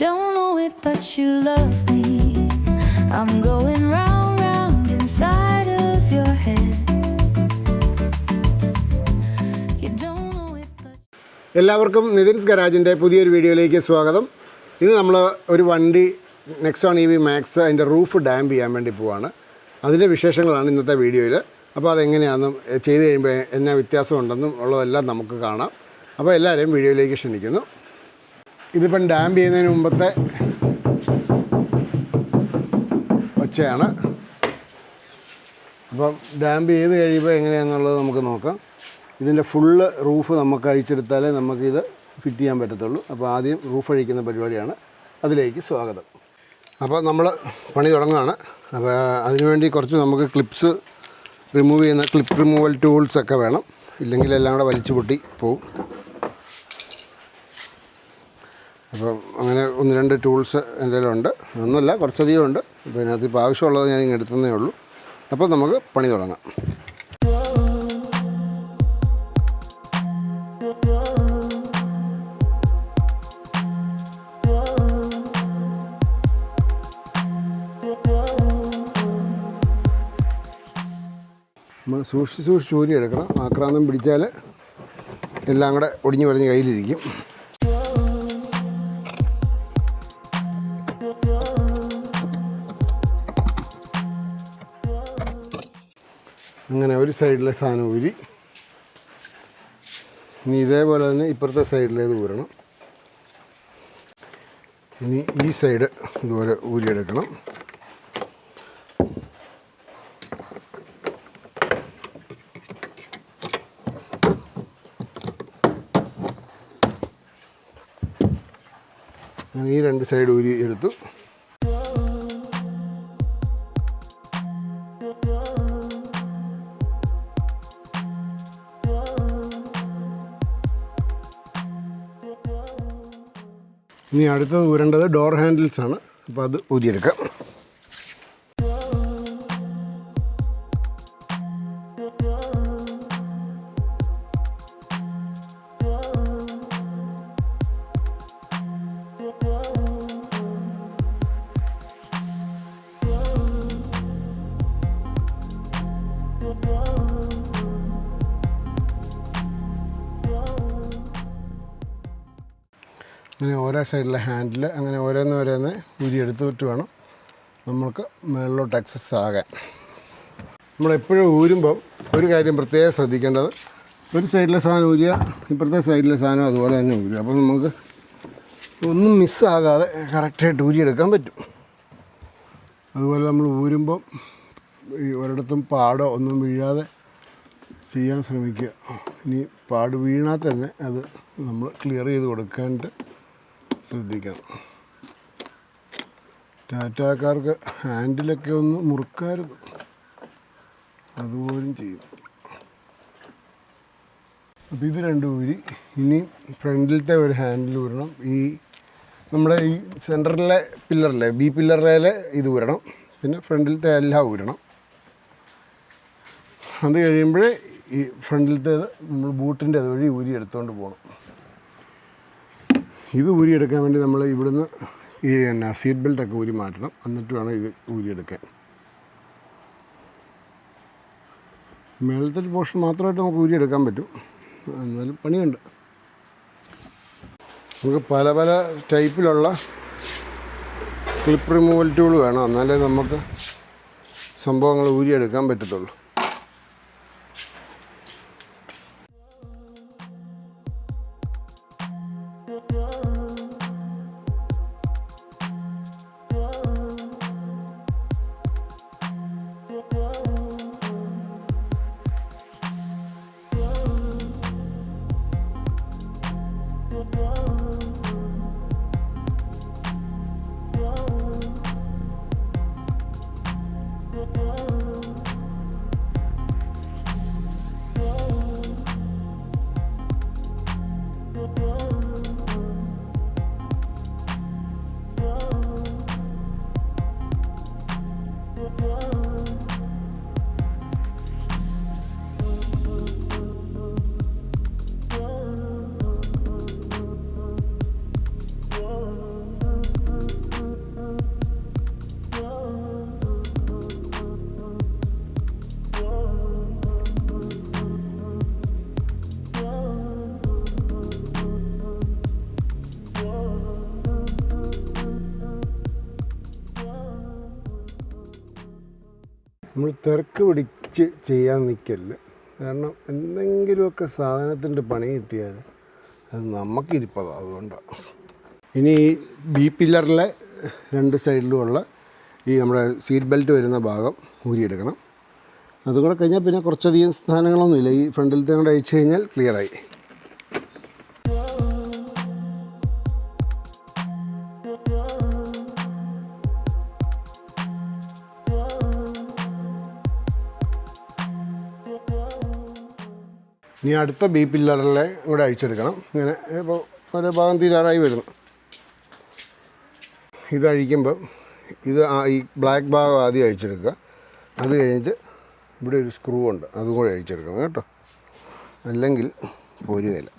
don't know it, but you love me. I'm going round, round inside of your head. You don't know it, but... എല്ലാവർക്കും നിതിൻസ് ഗരാജിൻ്റെ പുതിയൊരു വീഡിയോയിലേക്ക് സ്വാഗതം. ഇന്ന് നമ്മൾ ഒരു വണ്ടി നെക്സോൺ EV മാക്സ് അതിൻ്റെ റൂഫ് ഡാമ്പ് ചെയ്യാൻ വേണ്ടി പോവാണ്. അതിൻ്റെ വിശേഷങ്ങളാണ് ഇന്നത്തെ വീഡിയോയിൽ. അപ്പോൾ അതെങ്ങനെയാണെന്നും ചെയ്ത് കഴിയുമ്പോൾ എന്നാ വ്യത്യാസമുണ്ടെന്നും ഉള്ളതെല്ലാം നമുക്ക് കാണാം. അപ്പോൾ എല്ലാവരെയും വീഡിയോയിലേക്ക് ക്ഷണിക്കുന്നു. ഇതിപ്പം ഡാമ്പ് ചെയ്യുന്നതിന് മുമ്പത്തെ ഒച്ചയാണ്. അപ്പം ഡാമ്പ് ചെയ്ത് കഴിയുമ്പോൾ എങ്ങനെയാണെന്നുള്ളത് നമുക്ക് നോക്കാം. ഇതിൻ്റെ ഫുള്ള് റൂഫ് നമുക്ക് അഴിച്ചെടുത്താലേ നമുക്കിത് ഫിറ്റ് ചെയ്യാൻ പറ്റത്തുള്ളൂ. അപ്പോൾ ആദ്യം റൂഫ് അഴിക്കുന്ന പരിപാടിയാണ്. അതിലേക്ക് സ്വാഗതം. അപ്പോൾ നമ്മൾ പണി തുടങ്ങുകയാണ്. അപ്പോൾ അതിനുവേണ്ടി കുറച്ച് നമുക്ക് ക്ലിപ്സ് റിമൂവ് ചെയ്യുന്ന ക്ലിപ്പ് റിമൂവൽ ടൂൾസൊക്കെ വേണം. ഇല്ലെങ്കിൽ എല്ലാം കൂടെ വലിച്ചു പൊട്ടി പോവും. അപ്പോൾ അങ്ങനെ ഒന്ന് രണ്ട് ടൂൾസ് എൻ്റെ കയ്യിലുണ്ട്. ഒന്നുമില്ല, കുറച്ചധികം ഉണ്ട്. അപ്പോൾ ഇതിനകത്ത് ഇപ്പോൾ ആവശ്യമുള്ളത് ഞാൻ ഇങ്ങനെ എടുത്തതേ ഉള്ളൂ. അപ്പോൾ നമുക്ക് പണി തുടങ്ങാം. നമ്മൾ സൂക്ഷിച്ച് ഊരിയെടുക്കണം. ആക്രാന്തം പിടിച്ചാൽ എല്ലാം കൂടെ ഒടിഞ്ഞു പറഞ്ഞ് കയ്യിലിരിക്കും. അങ്ങനെ ഒരു സൈഡിലെ സാധനം ഊരി, ഇനി ഇതേപോലെ തന്നെ ഇപ്പുറത്തെ സൈഡിലേത് ഊരണം. ഇനി ഈ സൈഡ് ഇതുപോലെ ഊരിയെടുക്കണം. അങ്ങനെ ഈ രണ്ട് സൈഡ് ഊരി എടുത്തു. ഇനി അടുത്തത് ഊരേണ്ടത് ഡോർ ഹാൻഡിൽസ് ആണ്. അപ്പോൾ അത് ഊരിയെടുക്കാം. അങ്ങനെ ഓരോ സൈഡിലെ ഹാൻഡിൽ അങ്ങനെ ഓരോന്ന് ഊരിയെടുത്തിട്ട് വേണം നമ്മൾക്ക് മുകളിലോട്ട് ആക്സസ് ആകാൻ. നമ്മളെപ്പോഴും ഊരുമ്പം ഒരു കാര്യം പ്രത്യേകം ശ്രദ്ധിക്കേണ്ടത്, ഒരു സൈഡിലെ സാധനം ഊരിയ ഇപ്പുറത്തെ സൈഡിലെ സാധനം അതുപോലെ തന്നെ ഊരുക. അപ്പോൾ നമുക്ക് ഒന്നും മിസ്സാകാതെ കറക്റ്റായിട്ട് ഊരിയെടുക്കാൻ പറ്റും. അതുപോലെ നമ്മൾ ഊരുമ്പം ഈ ഒരിടത്തും പാടോ ഒന്നും വീഴാതെ ചെയ്യാൻ ശ്രമിക്കുക. ഇനി പാട് വീണാൽ തന്നെ അത് നമ്മൾ ക്ലിയർ ചെയ്ത് കൊടുക്കാനായിട്ട് ശ്രദ്ധിക്കണം. ടാറ്റാക്കാർക്ക് ഹാൻഡിലൊക്കെ ഒന്ന് മുറുക്കായിരുന്നു, അതുപോലും ചെയ്യുന്നു. അപ്പോൾ ഇത് രണ്ടും ഊരി ഇനി ഫ്രണ്ടിലത്തെ ഒരു ഹാൻഡിൽ ഊരണം. ഈ നമ്മുടെ ഈ സെൻറ്ററിലെ പില്ലറിലെ ബി പില്ലറിലെ ഇത് ഊരണം. പിന്നെ ഫ്രണ്ടിലത്തെ എല്ലാം ഊരണം. അത് കഴിയുമ്പോഴേ ഈ ഫ്രണ്ടിലത്തേത് നമ്മൾ ബൂട്ടിൻ്റെ അതുവഴി ഊരി എടുത്തുകൊണ്ട് പോകണം. ഇത് ഊരിയെടുക്കാൻ വേണ്ടി നമ്മൾ ഇവിടുന്ന് ഈ സീറ്റ് ബെൽറ്റൊക്കെ ഊരി മാറ്റണം. എന്നിട്ട് വേണം ഇത് ഊരിയെടുക്കാൻ. മേളത്തെ പോർഷൻ മാത്രമായിട്ട് നമുക്ക് ഊരിയെടുക്കാൻ പറ്റും. എന്നാലും പണിയുണ്ട്. നമുക്ക് പല പല ടൈപ്പിലുള്ള ക്ലിപ്പ് റിമൂവൽ ടൂൾ വേണം. എന്നാലേ നമുക്ക് സംഭവങ്ങൾ ഊരിയെടുക്കാൻ പറ്റത്തുള്ളൂ. നമ്മൾ തിരക്ക് പിടിച്ച് ചെയ്യാൻ നിൽക്കല്ല. കാരണം എന്തെങ്കിലുമൊക്കെ സാധനത്തിൻ്റെ പണി കിട്ടിയാൽ അത് നമുക്കിരിപ്പതാണ്. അതുകൊണ്ടാണ്. ഇനി ഈ ബി പില്ലറിലെ 2 സൈഡിലുമുള്ള ഈ നമ്മുടെ സീറ്റ് ബെൽറ്റ് വരുന്ന ഭാഗം ഊരിയെടുക്കണം. അതും കൂടെ കഴിഞ്ഞാൽ പിന്നെ കുറച്ചധികം സാധനങ്ങളൊന്നുമില്ല. ഈ ഫ്രണ്ടിലത്തെ കൂടെ അഴിച്ചു കഴിഞ്ഞാൽ ക്ലിയറായി. ഇനി അടുത്ത ബി പില്ലറിലെ കൂടെ അഴിച്ചെടുക്കണം. ഇങ്ങനെ ഇപ്പോൾ ഓരോ ഭാഗം തീരാറായി വരുന്നു. ഇതഴിക്കുമ്പം ഈ ബ്ലാക്ക് ഭാഗം ആദ്യം അഴിച്ചെടുക്കുക. അത് കഴിഞ്ഞിട്ട് ഇവിടെ ഒരു സ്ക്രൂ ഉണ്ട്, അതും കൂടെ അഴിച്ചെടുക്കണം കേട്ടോ, അല്ലെങ്കിൽ പോരുകയില്ല.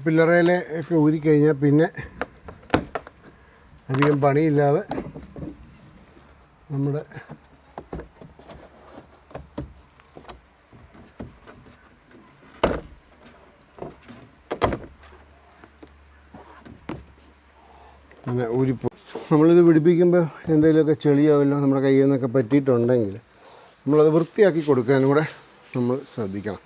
പില്ലറയിലെ ഒക്കെ ഊരിക്കഴിഞ്ഞാൽ പിന്നെ അധികം പണിയില്ലാതെ നമ്മുടെ അങ്ങനെ ഊരിപ്പോ. നമ്മളിത് പിടിപ്പിക്കുമ്പോൾ എന്തെങ്കിലുമൊക്കെ ചെളിയാവല്ലോ നമ്മുടെ കയ്യിൽ നിന്നൊക്കെ പറ്റിയിട്ടുണ്ടെങ്കിൽ നമ്മളത് വൃത്തിയാക്കി കൊടുക്കാനും കൂടെ നമ്മൾ ശ്രദ്ധിക്കണം.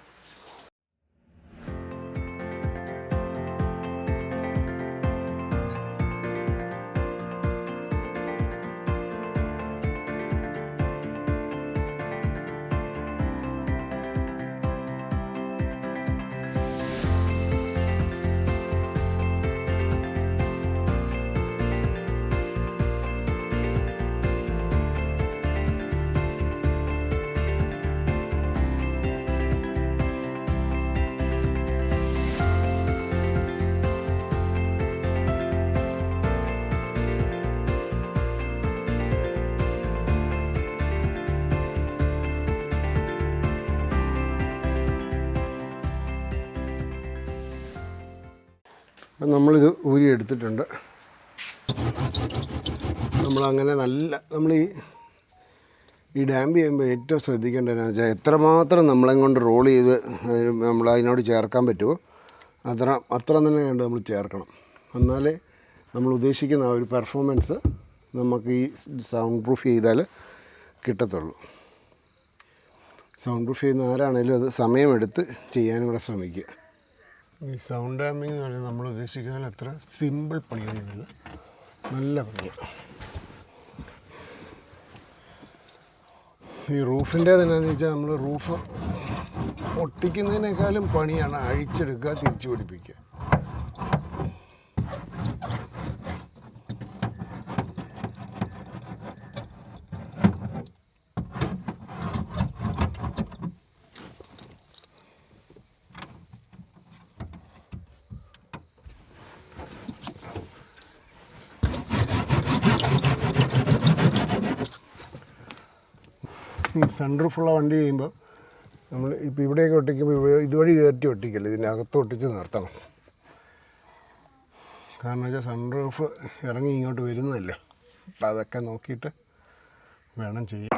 അപ്പം നമ്മളിത് ഊരി എടുത്തിട്ടുണ്ട്. നമ്മളങ്ങനെ നമ്മൾ ഈ ഡാമ്പ് ചെയ്യുമ്പോൾ ഏറ്റവും ശ്രദ്ധിക്കേണ്ടതെന്ന് വെച്ചാൽ എത്രമാത്രം നമ്മളെ കൊണ്ട് റോൾ ചെയ്ത് നമ്മൾ അതിനോട് ചേർക്കാൻ പറ്റുമോ അത്ര തന്നെ വേണ്ട നമ്മൾ ചേർക്കണം. എന്നാലേ നമ്മൾ ഉദ്ദേശിക്കുന്ന ആ ഒരു പെർഫോമൻസ് നമുക്ക് ഈ സൗണ്ട് പ്രൂഫ് ചെയ്താൽ കിട്ടത്തുള്ളൂ. സൗണ്ട് പ്രൂഫ് ചെയ്യുന്ന ആരാണേലും അത് സമയമെടുത്ത് ചെയ്യാനും കൂടെ ശ്രമിക്കുക. ഈ സൗണ്ട് ഡാമ്പിങ് എന്ന് പറയുന്നത് നമ്മൾ ഉദ്ദേശിക്കുന്ന അത്ര സിമ്പിൾ പണിയൊന്നുമില്ല, നല്ല പണിയാണ്. ഈ റൂഫിൻ്റെ തന്നെ വെച്ചാൽ നമ്മൾ റൂഫ് ഒട്ടിക്കുന്നതിനേക്കാളും പണിയാണ് അഴിച്ചെടുക്കുക, തിരിച്ചു പിടിപ്പിക്കുക. ഈ സൺറൂഫുള്ള വണ്ടി ചെയ്യുമ്പോൾ നമ്മൾ ഇപ്പോൾ ഇവിടെയൊക്കെ ഒട്ടിക്കുമ്പോൾ ഇതുവഴി കയറ്റി ഒട്ടിക്കല്ല, ഇതിൻ്റെ അകത്ത് ഒട്ടിച്ച് നിർത്തണം. കാരണം വെച്ചാൽ സൺറൂഫ് ഇറങ്ങി ഇങ്ങോട്ട് വരുന്നതല്ലേ, അപ്പം അതൊക്കെ നോക്കിയിട്ട് വേണം ചെയ്യാൻ.